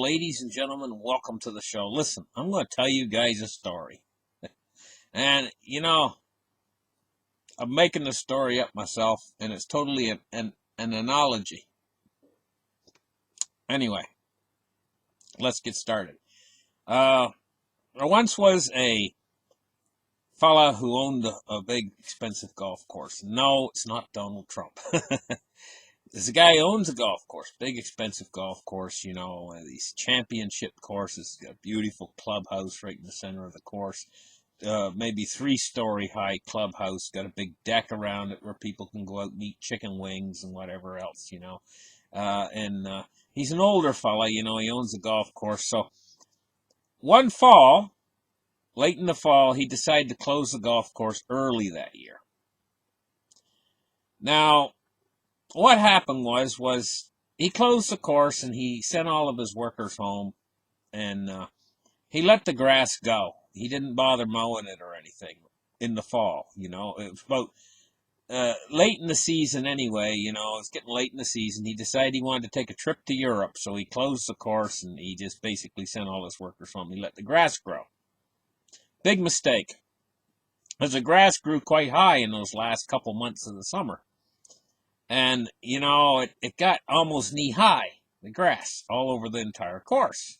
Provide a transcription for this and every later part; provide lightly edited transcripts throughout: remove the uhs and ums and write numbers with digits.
ladies and gentlemen, welcome to the show. Listen, I'm going to tell you guys a story. And, I'm making the story up myself, and it's totally an analogy. Anyway, let's get started. There once was a fella who owned a big, expensive golf course. No, it's not Donald Trump. There's a guy who owns a golf course, big, expensive golf course, one of these championship courses, got a beautiful clubhouse right in the center of the course. Maybe 3-story high clubhouse, got a big deck around it where people can go out and eat chicken wings and whatever else, and he's an older fella, he owns a golf course. So one fall, late in the fall, he decided to close the golf course early that year. Now, what happened was he closed the course and he sent all of his workers home, and he let the grass go. He didn't bother mowing it or anything in the fall. It was about late in the season anyway. It was getting late in the season. He decided he wanted to take a trip to Europe, so he closed the course and he just basically sent all his workers home. He let the grass grow. Big mistake, because the grass grew quite high in those last couple months of the summer. And, it got almost knee-high, the grass, all over the entire course.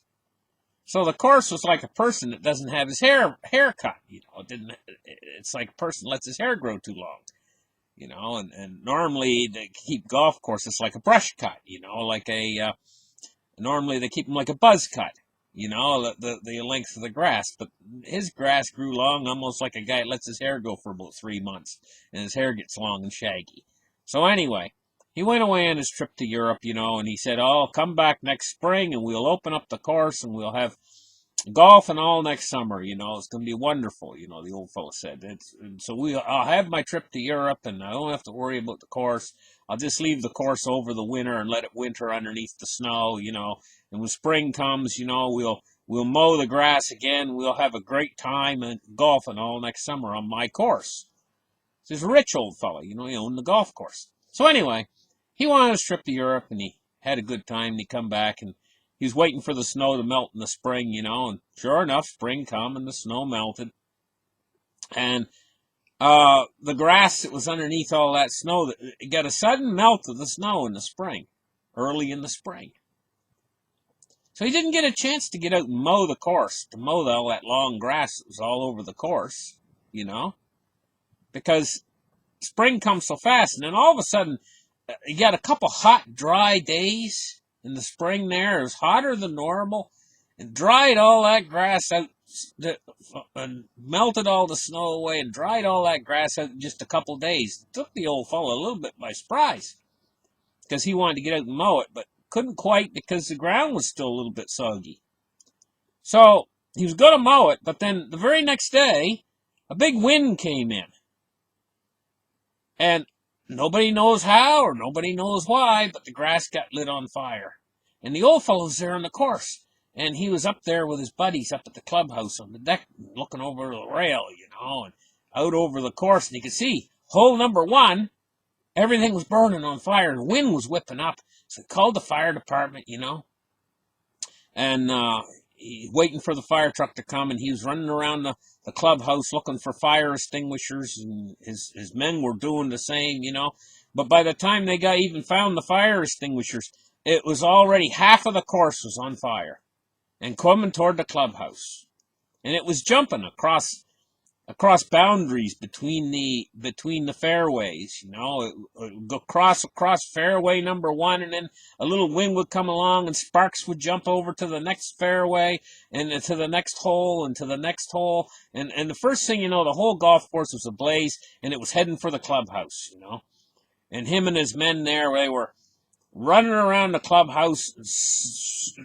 So the course was like a person that doesn't have his hair cut. It's like a person lets his hair grow too long. And normally they keep golf courses like a brush cut, normally they keep them like a buzz cut, the length of the grass. But his grass grew long, almost like a guy that lets his hair go for about 3 months, and his hair gets long and shaggy. So anyway, he went away on his trip to Europe, and he said, "Oh, come back next spring and we'll open up the course and we'll have golf and all next summer, it's going to be wonderful," the old fellow said. I'll have my trip to Europe and I don't have to worry about the course. I'll just leave the course over the winter and let it winter underneath the snow, and when spring comes, we'll mow the grass again. We'll have a great time and golfing all next summer on my course. He's a rich old fellow, he owned the golf course. So anyway, he went on his trip to Europe and he had a good time, and he come back and he was waiting for the snow to melt in the spring, and sure enough, spring come and the snow melted. And the grass that was underneath all that snow, it got a sudden melt of the snow in the spring, early in the spring. So he didn't get a chance to get out and mow the course, to mow all that long grass that was all over the course, because spring comes so fast. And then all of a sudden, you got a couple hot, dry days in the spring there. It was hotter than normal and dried all that grass out and melted all the snow away and dried all that grass out in just a couple days. It took the old fellow a little bit by surprise because he wanted to get out and mow it, but couldn't quite because the ground was still a little bit soggy. So he was going to mow it, but then the very next day, a big wind came in. And nobody knows how or nobody knows why, but the grass got lit on fire. And the old fellow's there on the course. And he was up there with his buddies up at the clubhouse on the deck, looking over the rail, and out over the course. And he could see hole number 1, everything was burning on fire and the wind was whipping up. So he called the fire department, and waiting for the fire truck to come. And he was running around the clubhouse looking for fire extinguishers, and his men were doing the same, But by the time they even found the fire extinguishers, it was already half of the course was on fire and coming toward the clubhouse. And it was jumping across boundaries between the fairways, it would go across fairway number 1, and then a little wind would come along and sparks would jump over to the next fairway and to the next hole and to the next hole. And the first thing the whole golf course was ablaze, and it was heading for the clubhouse, And him and his men there, they were running around the clubhouse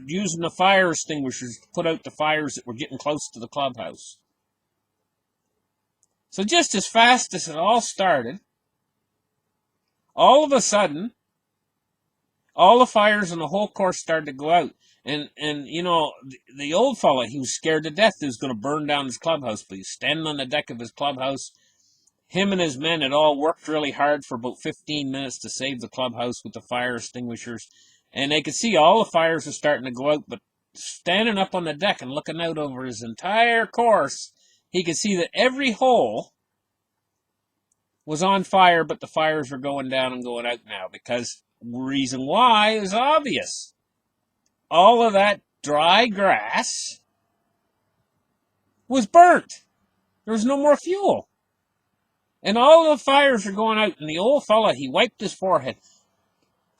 using the fire extinguishers to put out the fires that were getting close to the clubhouse. So just as fast as it all started, all of a sudden, all the fires in the whole course started to go out. And the old fella, he was scared to death he was going to burn down his clubhouse, but he was standing on the deck of his clubhouse. Him and his men had all worked really hard for about 15 minutes to save the clubhouse with the fire extinguishers. And they could see all the fires were starting to go out, but standing up on the deck and looking out over his entire course, he could see that every hole was on fire, but the fires were going down and going out now, because the reason why is obvious. All of that dry grass was burnt. There was no more fuel. And all the fires were going out, and the old fella, he wiped his forehead.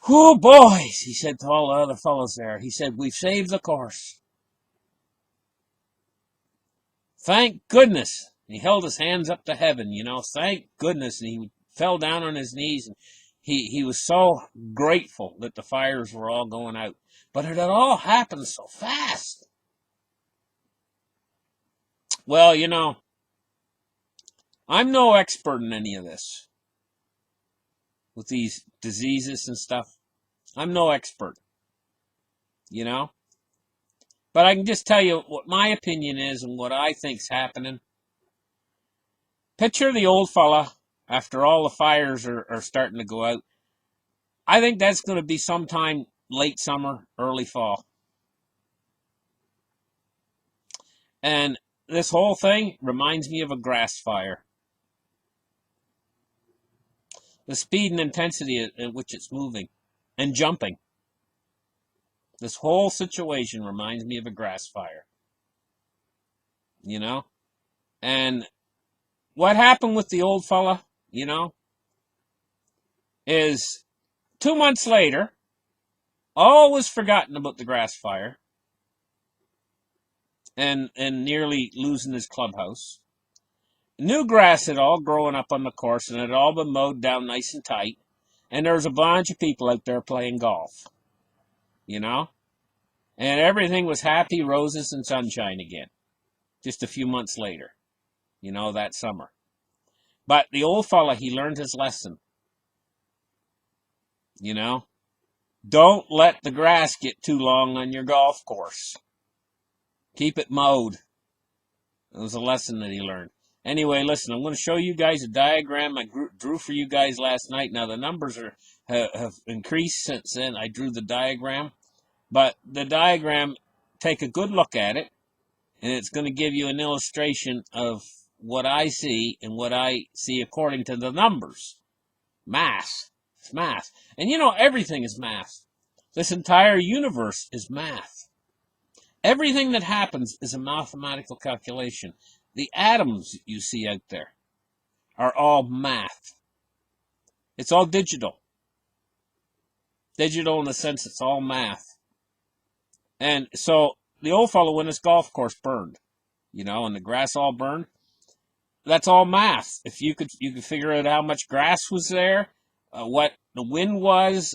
"Whew, boys," he said to all the other fellows there. He said, "We've saved the course. Thank goodness." He held his hands up to heaven, thank goodness. And he fell down on his knees, and he was so grateful that the fires were all going out. But it had all happened so fast. Well, I'm no expert in any of this. With these diseases and stuff. I'm no expert. But I can just tell you what my opinion is and what I think's happening. Picture the old fella after all the fires are starting to go out. I think that's going to be sometime late summer, early fall. And this whole thing reminds me of a grass fire. The speed and intensity at which it's moving and jumping. This whole situation reminds me of a grass fire. And what happened with the old fella, is 2 months later, all was forgotten about the grass fire and nearly losing his clubhouse. New grass had all grown up on the course, and it had all been mowed down nice and tight. And there was a bunch of people out there playing golf. And everything was happy, roses, and sunshine again. Just a few months later. That summer. But the old fella, he learned his lesson. Don't let the grass get too long on your golf course. Keep it mowed. It was a lesson that he learned. Anyway, listen, I'm going to show you guys a diagram I drew for you guys last night. Now, the numbers have increased since then I drew the diagram. But the diagram, take a good look at it, and it's going to give you an illustration of what I see and what I see according to the numbers. Math. It's math. And everything is math. This entire universe is math. Everything that happens is a mathematical calculation. The atoms you see out there are all math. It's all digital. Digital in the sense it's all math. And so the old fellow, when his golf course burned, and the grass all burned, that's all math. If you could figure out how much grass was there, what the wind was,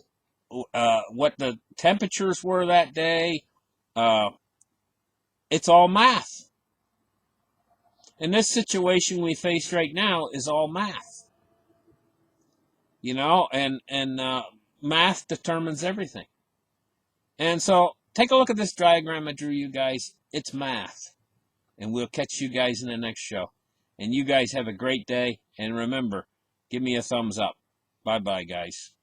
what the temperatures were that day, it's all math. And this situation we face right now is all math. And math determines everything. And so take a look at this diagram I drew you guys. It's math. And we'll catch you guys in the next show. And you guys have a great day. And remember, give me a thumbs up. Bye-bye, guys.